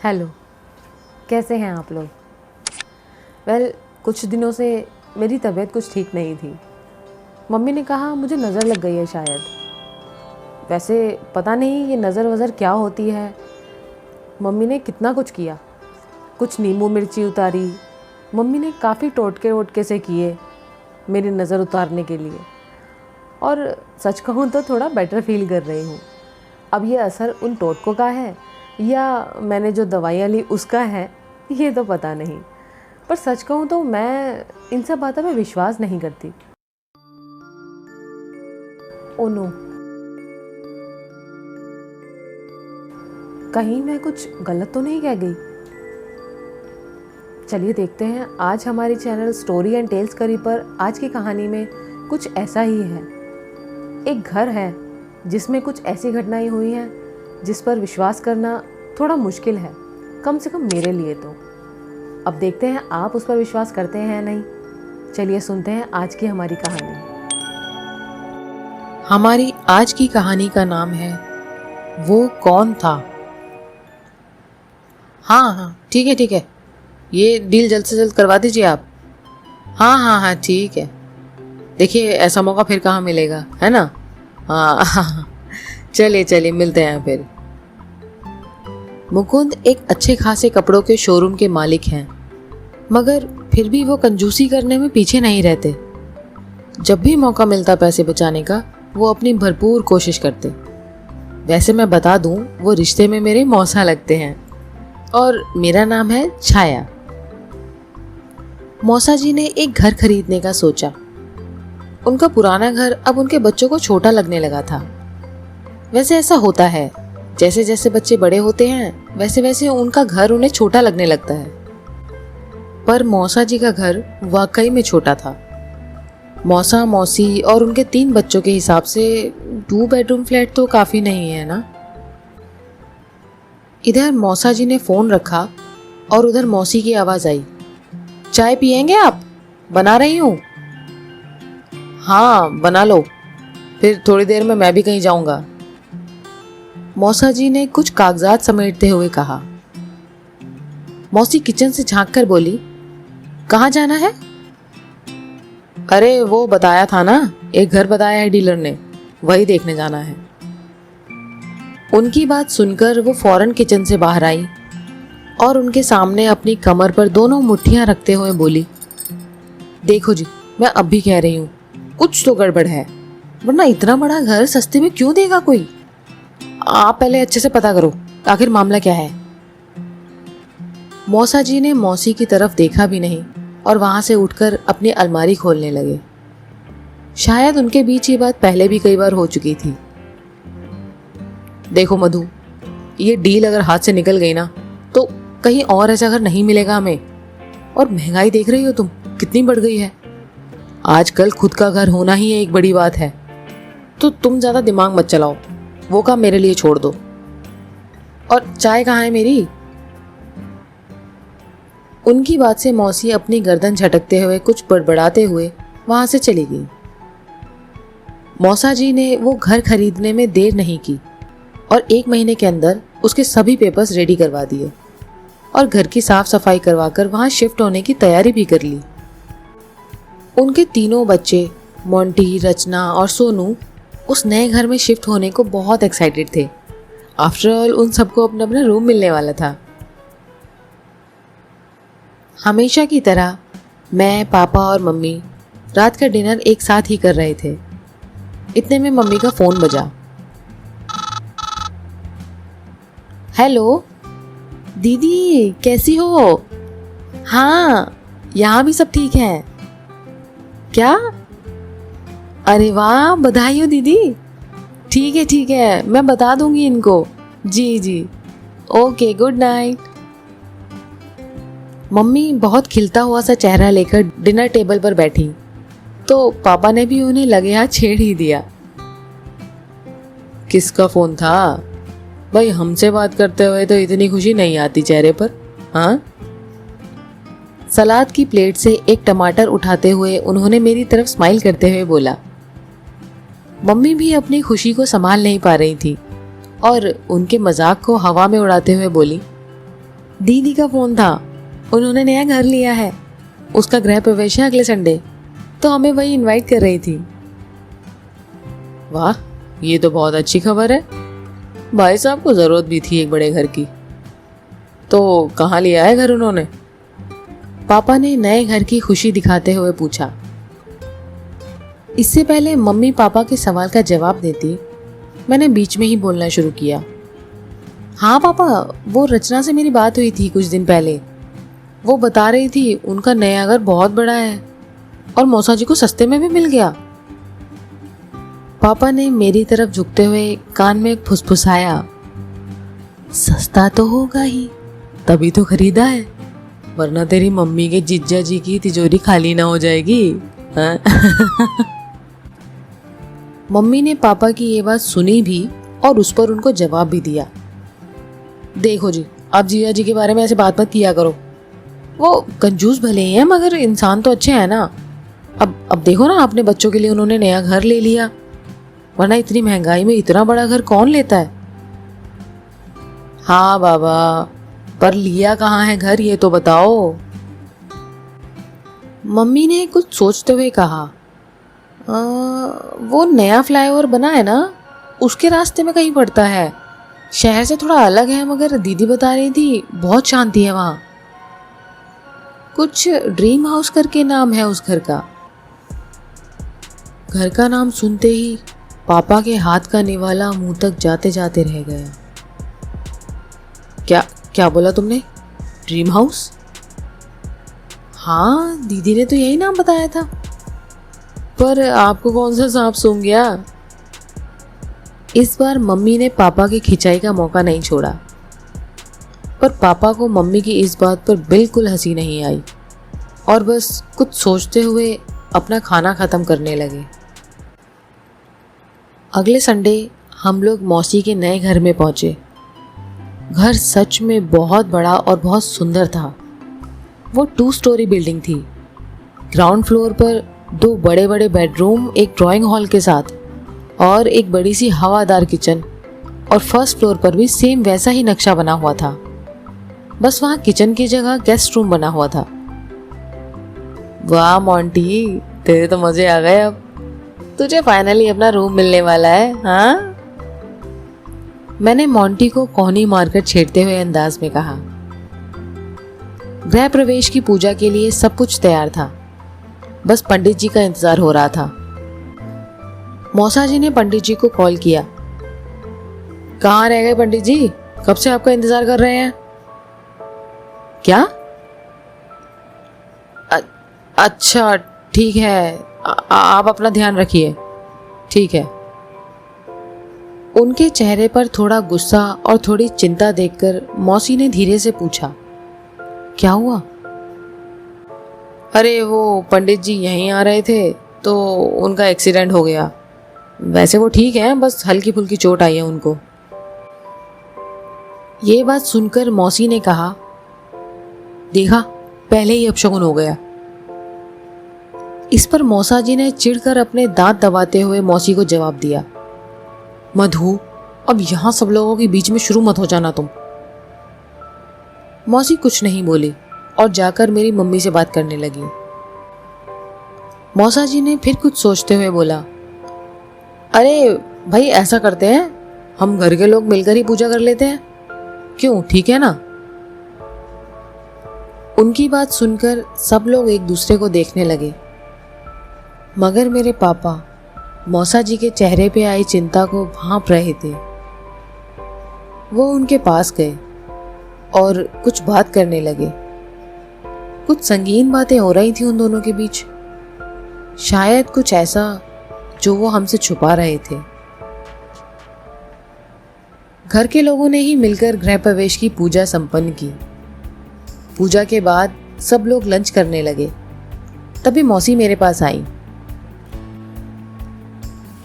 Hello, कैसे हैं आप लोग? कुछ दिनों से मेरी तबीयत कुछ ठीक नहीं थी। मम्मी ने कहा मुझे नज़र लग गई है शायद। वैसे पता नहीं ये नज़र वज़र क्या होती है। मम्मी ने कितना कुछ किया, कुछ नींबू मिर्ची उतारी। मम्मी ने काफ़ी टोटके वोटके से किए मेरी नज़र उतारने के लिए, और सच कहूँ तो थोड़ा बेटर फील कर रही हूँ। अब ये असर उन टोटकों का है या मैंने जो दवाइयाँ ली उसका है, ये तो पता नहीं। पर सच कहूँ तो मैं इन सब बातों पे विश्वास नहीं करती। ओ नो, कहीं मैं कुछ गलत तो नहीं कह गई? चलिए देखते हैं। आज हमारी चैनल स्टोरी एंड टेल्स करी पर आज की कहानी में कुछ ऐसा ही है। एक घर है जिसमें कुछ ऐसी घटनाएं हुई हैं जिस पर विश्वास करना थोड़ा मुश्किल है, कम से कम मेरे लिए तो। अब देखते हैं आप उस पर विश्वास करते हैं या नहीं। चलिए सुनते हैं आज की हमारी कहानी। हमारी आज की कहानी का नाम है वो कौन था। हाँ, ठीक है, ये डील जल्द से जल्द करवा दीजिए आप। हाँ, ठीक है। देखिए ऐसा मौका फिर कहाँ मिलेगा, है ना। हाँ चलिए मिलते हैं फिर। मुकुंद एक अच्छे खासे कपड़ों के शोरूम के मालिक हैं, मगर फिर भी वो कंजूसी करने में पीछे नहीं रहते। जब भी मौका मिलता पैसे बचाने का, वो अपनी भरपूर कोशिश करते। वैसे मैं बता दूं, वो रिश्ते में मेरे मौसा लगते हैं और मेरा नाम है छाया। मौसा जी ने एक घर खरीदने का सोचा। उनका पुराना घर अब उनके बच्चों को छोटा लगने लगा था। वैसे ऐसा होता है, जैसे जैसे बच्चे बड़े होते हैं वैसे वैसे उनका घर उन्हें छोटा लगने लगता है। पर मौसा जी का घर वाकई में छोटा था। मौसा मौसी और उनके 3 बच्चों के हिसाब से 2 बेडरूम फ्लैट तो काफी नहीं है ना। इधर मौसा जी ने फोन रखा और उधर मौसी की आवाज आई, चाय पियेंगे आप? बना रही हूँ। हाँ बना लो, फिर थोड़ी देर में मैं भी कहीं जाऊंगा। मौसा जी ने कुछ कागजात समेटते हुए कहा। मौसी किचन से झांक कर बोली, कहाँ जाना है? अरे वो बताया था ना, एक घर बताया है डीलर ने, वही देखने जाना है। उनकी बात सुनकर वो फौरन किचन से बाहर आई और उनके सामने अपनी कमर पर दोनों मुट्ठियां रखते हुए बोली, देखो जी, मैं अब भी कह रही हूँ, कुछ तो गड़बड़ है, वरना इतना बड़ा घर सस्ते में क्यों देगा कोई। आप पहले अच्छे से पता करो आखिर मामला क्या है। मौसा जी ने मौसी की तरफ देखा भी नहीं और वहां से उठकर अपनी अलमारी खोलने लगे। शायद उनके बीच ये बात पहले भी कई बार हो चुकी थी। देखो मधु, ये डील अगर हाथ से निकल गई ना तो कहीं और ऐसा घर नहीं मिलेगा हमें। और महंगाई देख रही हो तुम, कितनी बढ़ गई है। आजकल खुद का घर होना ही एक बड़ी बात है। तो तुम ज्यादा दिमाग मत चलाओ, वो काम मेरे लिए छोड़ दो। और चाय कहाँ है मेरी? उनकी बात से मौसी अपनी गर्दन झटकते हुए कुछ बड़बड़ाते हुए वहां से चली गई। मौसा जी ने वो घर खरीदने में देर नहीं की और 1 महीने के अंदर उसके सभी पेपर्स रेडी करवा दिए और घर की साफ सफाई करवाकर वहां शिफ्ट होने की तैयारी भी कर ली। उनके 3 बच्चे मोंटी, रचना और सोनू उस नए घर में शिफ्ट होने को बहुत एक्साइटेड थे। आफ्टर ऑल उन सबको अपना अपना रूम मिलने वाला था। हमेशा की तरह मैं, पापा और मम्मी रात का डिनर एक साथ ही कर रहे थे। इतने में मम्मी का फोन बजा। हेलो दीदी, कैसी हो? हाँ, यहाँ भी सब ठीक है। क्या? अरे वाह, बधाई हो दीदी। ठीक है, मैं बता दूंगी इनको। जी, ओके, गुड नाइट। मम्मी बहुत खिलता हुआ सा चेहरा लेकर डिनर टेबल पर बैठी तो पापा ने भी उन्हें लगे हाथ छेड़ ही दिया। किसका फोन था भाई? हमसे बात करते हुए तो इतनी खुशी नहीं आती चेहरे पर। हाँ? सलाद की प्लेट से एक टमाटर उठाते हुए उन्होंने मेरी तरफ स्माइल करते हुए बोला। मम्मी भी अपनी खुशी को संभाल नहीं पा रही थी और उनके मजाक को हवा में उड़ाते हुए बोली, दीदी का फ़ोन था। उन्होंने नया घर लिया है, उसका गृह प्रवेश है अगले संडे, तो हमें वही इनवाइट कर रही थी। वाह, ये तो बहुत अच्छी खबर है। भाई साहब को ज़रूरत भी थी एक बड़े घर की। तो कहाँ लिया है घर उन्होंने? पापा ने नए घर की खुशी दिखाते हुए पूछा। इससे पहले मम्मी पापा के सवाल का जवाब देती, मैंने बीच में ही बोलना शुरू किया। हाँ पापा, वो रचना से मेरी बात हुई थी कुछ दिन पहले। वो बता रही थी उनका नया घर बहुत बड़ा है और मौसा जी को सस्ते में भी मिल गया। पापा ने मेरी तरफ झुकते हुए कान में फुसफुसाया, सस्ता तो होगा ही, तभी तो खरीदा है, वरना तेरी मम्मी के जिज्जा जी की तिजोरी खाली ना हो जाएगी। हाँ? मम्मी ने पापा की ये बात सुनी भी और उस पर उनको जवाब भी दिया। देखो जी, आप जीजा जी के बारे में ऐसे बात मत किया करो। वो कंजूस भले ही हैं मगर इंसान तो अच्छे हैं ना। अब देखो ना, अपने बच्चों के लिए उन्होंने नया घर ले लिया, वरना इतनी महंगाई में इतना बड़ा घर कौन लेता है। हाँ बाबा, पर लिया कहाँ है घर, ये तो बताओ। मम्मी ने कुछ सोचते हुए कहा, वो नया फ्लाईओवर बना है ना, उसके रास्ते में कहीं पड़ता है। शहर से थोड़ा अलग है, मगर दीदी बता रही थी बहुत शांति है वहाँ। कुछ ड्रीम हाउस करके नाम है उस घर का। घर का नाम सुनते ही पापा के हाथ का निवाला मुंह तक जाते जाते रह गया। क्या क्या बोला तुमने? Dream house? हाँ, दीदी ने तो यही नाम बताया था। पर आपको कौन सा सांप सूंघ गया? इस बार मम्मी ने पापा की खिंचाई का मौका नहीं छोड़ा, पर पापा को मम्मी की इस बात पर बिल्कुल हंसी नहीं आई और बस कुछ सोचते हुए अपना खाना ख़त्म करने लगे। अगले संडे हम लोग मौसी के नए घर में पहुंचे। घर सच में बहुत बड़ा और बहुत सुंदर था। वो 2 स्टोरी बिल्डिंग थी। ग्राउंड फ्लोर पर 2 बड़े बड़े बेडरूम, एक ड्राइंग हॉल के साथ और एक बड़ी सी हवादार किचन, और फर्स्ट फ्लोर पर भी सेम वैसा ही नक्शा बना हुआ था, बस वहाँ किचन की जगह गेस्ट रूम बना हुआ था। वाह मोंटी, तेरे तो मजे आ गए। अब तुझे फाइनली अपना रूम मिलने वाला है। हाँ, मैंने मोंटी को कोहनी मारकर छेड़ते हुए अंदाज में कहा। गृह प्रवेश की पूजा के लिए सब कुछ तैयार था, बस पंडित जी का इंतजार हो रहा था। मौसा जी ने पंडित जी को कॉल किया। कहाँ रह गए पंडित जी, कब से आपका इंतजार कर रहे हैं। क्या? अच्छा ठीक है, आप अपना ध्यान रखिए। ठीक है। उनके चेहरे पर थोड़ा गुस्सा और थोड़ी चिंता देखकर मौसी ने धीरे से पूछा, क्या हुआ? अरे वो पंडित जी यहीं आ रहे थे तो उनका एक्सीडेंट हो गया। वैसे वो ठीक है, बस हल्की फुल्की चोट आई है उनको। ये बात सुनकर मौसी ने कहा, देखा, पहले ही अपशगुन हो गया। इस पर मौसा जी ने चिढ़कर अपने दांत दबाते हुए मौसी को जवाब दिया, मधु, अब यहां सब लोगों के बीच में शुरू मत हो जाना तुम। मौसी कुछ नहीं बोली और जाकर मेरी मम्मी से बात करने लगी। मौसा जी ने फिर कुछ सोचते हुए बोला, अरे भाई ऐसा करते हैं, हम घर के लोग मिलकर ही पूजा कर लेते हैं, क्यों, ठीक है ना? उनकी बात सुनकर सब लोग एक दूसरे को देखने लगे, मगर मेरे पापा मौसा जी के चेहरे पे आई चिंता को भांप रहे थे। वो उनके पास गए और कुछ बात करने लगे। कुछ संगीन बातें हो रही थी उन दोनों के बीच, शायद कुछ ऐसा जो वो हमसे छुपा रहे थे। घर के लोगों ने ही मिलकर गृह प्रवेश की पूजा संपन्न की। पूजा के बाद सब लोग लंच करने लगे। तभी मौसी मेरे पास आई।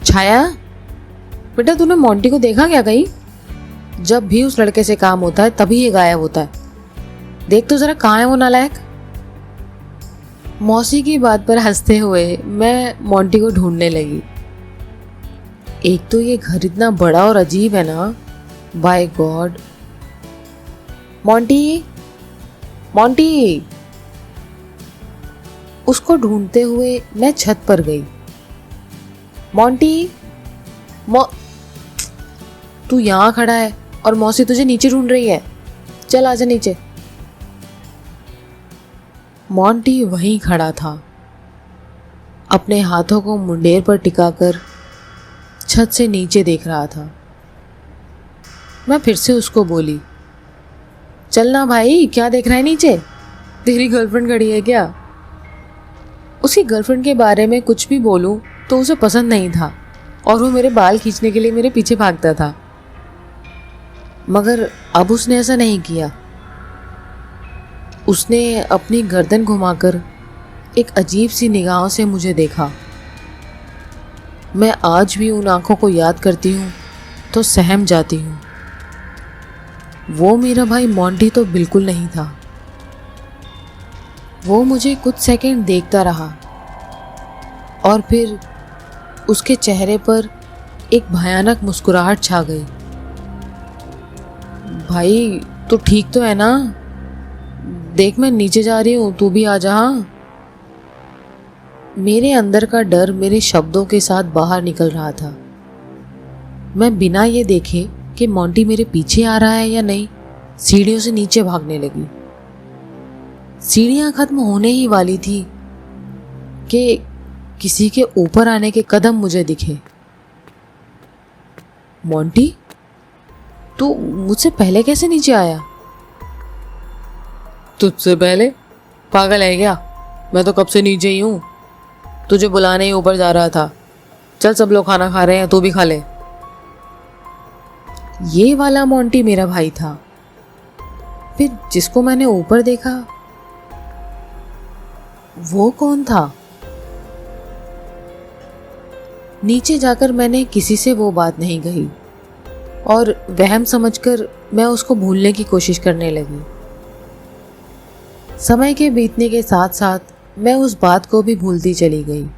छाया, बेटा तूने मोंटी को देखा क्या कहीं? जब भी उस लड़के से काम होता है तभी ये गायब होता है। देख तो जरा कहाँ है वो नालायक। मौसी की बात पर हंसते हुए मैं मोंटी को ढूंढने लगी। एक तो ये घर इतना बड़ा और अजीब है ना, बाय गॉड। Monty, Monty. उसको ढूंढते हुए मैं छत पर गई। मोंटी, तू यहाँ खड़ा है और मौसी तुझे नीचे ढूंढ रही है। चल आजा नीचे। मोंटी वहीं खड़ा था, अपने हाथों को मुंडेर पर टिकाकर छत से नीचे देख रहा था। मैं फिर से उसको बोली, चलना भाई, क्या देख रहा है नीचे? तेरी गर्लफ्रेंड खड़ी है क्या? उसकी गर्लफ्रेंड के बारे में कुछ भी बोलूं तो उसे पसंद नहीं था और वो मेरे बाल खींचने के लिए मेरे पीछे भागता था। मगर अब उसने ऐसा नहीं किया। उसने अपनी गर्दन घुमाकर एक अजीब सी निगाहों से मुझे देखा। मैं आज भी उन आंखों को याद करती हूँ तो सहम जाती हूँ। वो मेरा भाई मोंटी तो बिल्कुल नहीं था। वो मुझे कुछ सेकंड देखता रहा और फिर उसके चेहरे पर एक भयानक मुस्कुराहट छा गई। भाई तू ठीक तो है ना? देख मैं नीचे जा रही हूँ, तू भी आ जा। मेरे अंदर का डर मेरे शब्दों के साथ बाहर निकल रहा था। मैं बिना ये देखे कि मोंटी मेरे पीछे आ रहा है या नहीं, सीढ़ियों से नीचे भागने लगी। सीढ़ियां खत्म होने ही वाली थी कि किसी के ऊपर आने के कदम मुझे दिखे। मोंटी, तू मुझसे पहले कैसे नीचे आया? तुझसे पहले? पागल है क्या? मैं तो कब से नीचे ही हूं। तुझे बुलाने ही ऊपर जा रहा था। चल, सब लोग खाना खा रहे हैं, तू भी खा ले। ये वाला मोंटी मेरा भाई था। फिर जिसको मैंने ऊपर देखा वो कौन था? नीचे जाकर मैंने किसी से वो बात नहीं कही और वहम समझकर मैं उसको भूलने की कोशिश करने लगी। समय के बीतने के साथ साथ मैं उस बात को भी भूलती चली गई।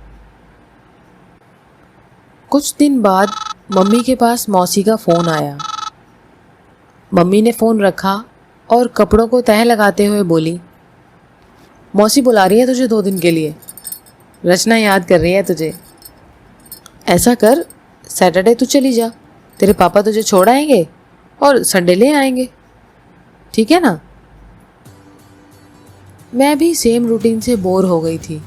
कुछ दिन बाद मम्मी के पास मौसी का फ़ोन आया। मम्मी ने फ़ोन रखा और कपड़ों को तह लगाते हुए बोली, मौसी बुला रही है तुझे 2 दिन के लिए। रचना याद कर रही है तुझे। ऐसा कर, सैटरडे तू चली जा, तेरे पापा तुझे छोड़ आएंगे और संडे ले आएंगे, ठीक है ना? मैं भी सेम रूटीन से बोर हो गई थी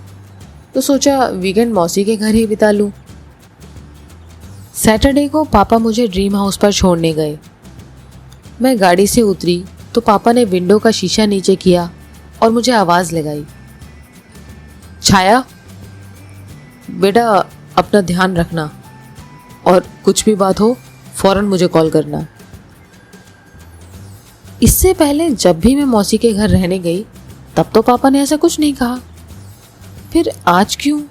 तो सोचा वीकेंड मौसी के घर ही बिता लूं। सैटरडे को पापा मुझे ड्रीम हाउस पर छोड़ने गए। मैं गाड़ी से उतरी तो पापा ने विंडो का शीशा नीचे किया और मुझे आवाज़ लगाई, छाया बेटा अपना ध्यान रखना और कुछ भी बात हो फौरन मुझे कॉल करना। इससे पहले जब भी मैं मौसी के घर रहने गई तब तो पापा ने ऐसा कुछ नहीं कहा, फिर आज क्यों?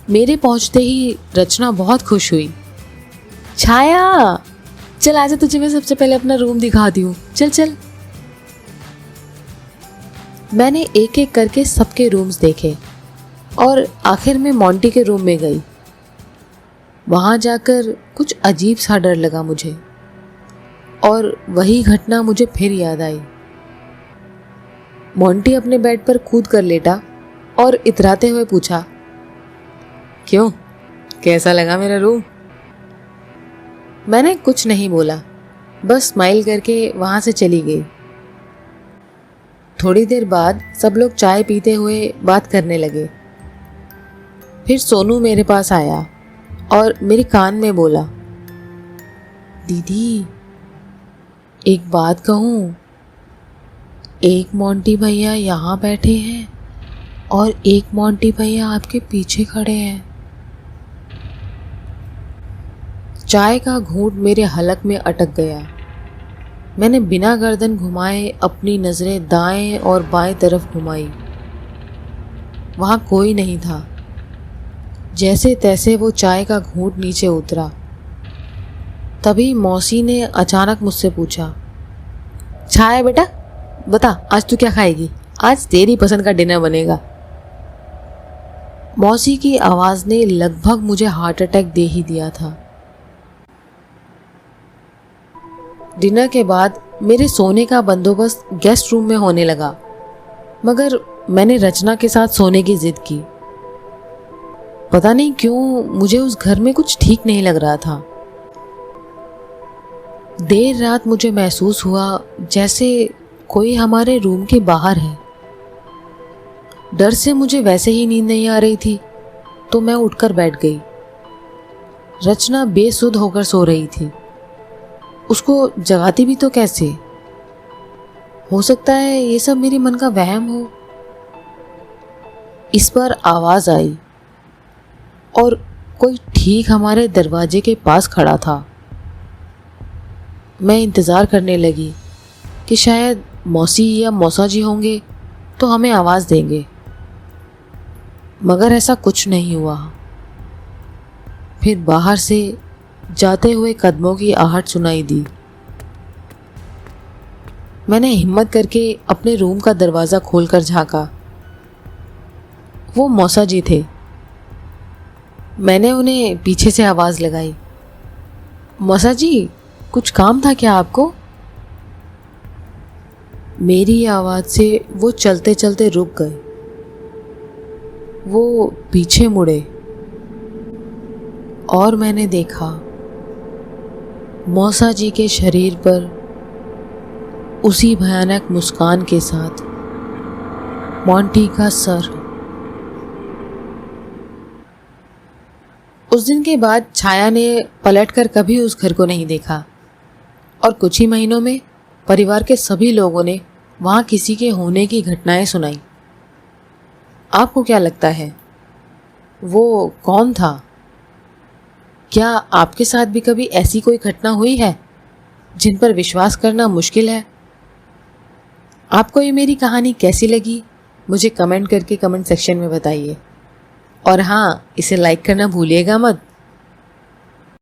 मेरे पहुंचते ही रचना बहुत खुश हुई। छाया चल आजा, तुझे मैं सबसे पहले अपना रूम दिखाती हूँ, चल चल। मैंने एक एक करके सबके रूम्स देखे और आखिर में मोंटी के रूम में गई। वहां जाकर कुछ अजीब सा डर लगा मुझे और वही घटना मुझे फिर याद आई। मोंटी अपने बेड पर कूद कर लेटा और इतराते हुए पूछा, क्यों, कैसा लगा मेरा रूम? मैंने कुछ नहीं बोला, बस स्माइल करके वहां से चली गई। थोड़ी देर बाद सब लोग चाय पीते हुए बात करने लगे। फिर सोनू मेरे पास आया और मेरे कान में बोला, दीदी एक बात कहूँ, एक मोंटी भैया यहाँ बैठे हैं और एक मोंटी भैया आपके पीछे खड़े हैं। चाय का घूंट मेरे हलक में अटक गया। मैंने बिना गर्दन घुमाए अपनी नज़रें दाएं और बाएं तरफ घुमाई। वहाँ कोई नहीं था। जैसे तैसे वो चाय का घूंट नीचे उतरा। तभी मौसी ने अचानक मुझसे पूछा, छाया बेटा बता आज तू क्या खाएगी? आज तेरी पसंद का डिनर बनेगा। मौसी की आवाज़ ने लगभग मुझे हार्ट अटैक दे ही दिया था। डिनर के बाद मेरे सोने का बंदोबस्त गेस्ट रूम में होने लगा, मगर मैंने रचना के साथ सोने की जिद की। पता नहीं क्यों मुझे उस घर में कुछ ठीक नहीं लग रहा था। देर रात मुझे महसूस हुआ जैसे कोई हमारे रूम के बाहर है। डर से मुझे वैसे ही नींद नहीं आ रही थी, तो मैं उठकर बैठ गई। रचना बेसुध होकर सो रही थी। उसको जगाती भी तो कैसे? हो सकता है ये सब मेरे मन का वहम हो। इस पर आवाज आई और कोई ठीक हमारे दरवाजे के पास खड़ा था। मैं इंतज़ार करने लगी कि शायद मौसी या मौसा जी होंगे तो हमें आवाज़ देंगे, मगर ऐसा कुछ नहीं हुआ। फिर बाहर से जाते हुए कदमों की आहट सुनाई दी। मैंने हिम्मत करके अपने रूम का दरवाज़ा खोलकर झांका। वो मौसा जी थे। मैंने उन्हें पीछे से आवाज़ लगाई, मौसा जी, कुछ काम था क्या आपको? मेरी आवाज़ से वो चलते चलते रुक गए। वो पीछे मुड़े और मैंने देखा मौसा जी के शरीर पर उसी भयानक मुस्कान के साथ मोंटी का सर। उस दिन के बाद छाया ने पलटकर कभी उस घर को नहीं देखा और कुछ ही महीनों में परिवार के सभी लोगों ने वहाँ किसी के होने की घटनाएं सुनाई। आपको क्या लगता है वो कौन था? क्या आपके साथ भी कभी ऐसी कोई घटना हुई है जिन पर विश्वास करना मुश्किल है? आपको ये मेरी कहानी कैसी लगी मुझे कमेंट करके कमेंट सेक्शन में बताइए। और हाँ, इसे लाइक करना भूलिएगा मत।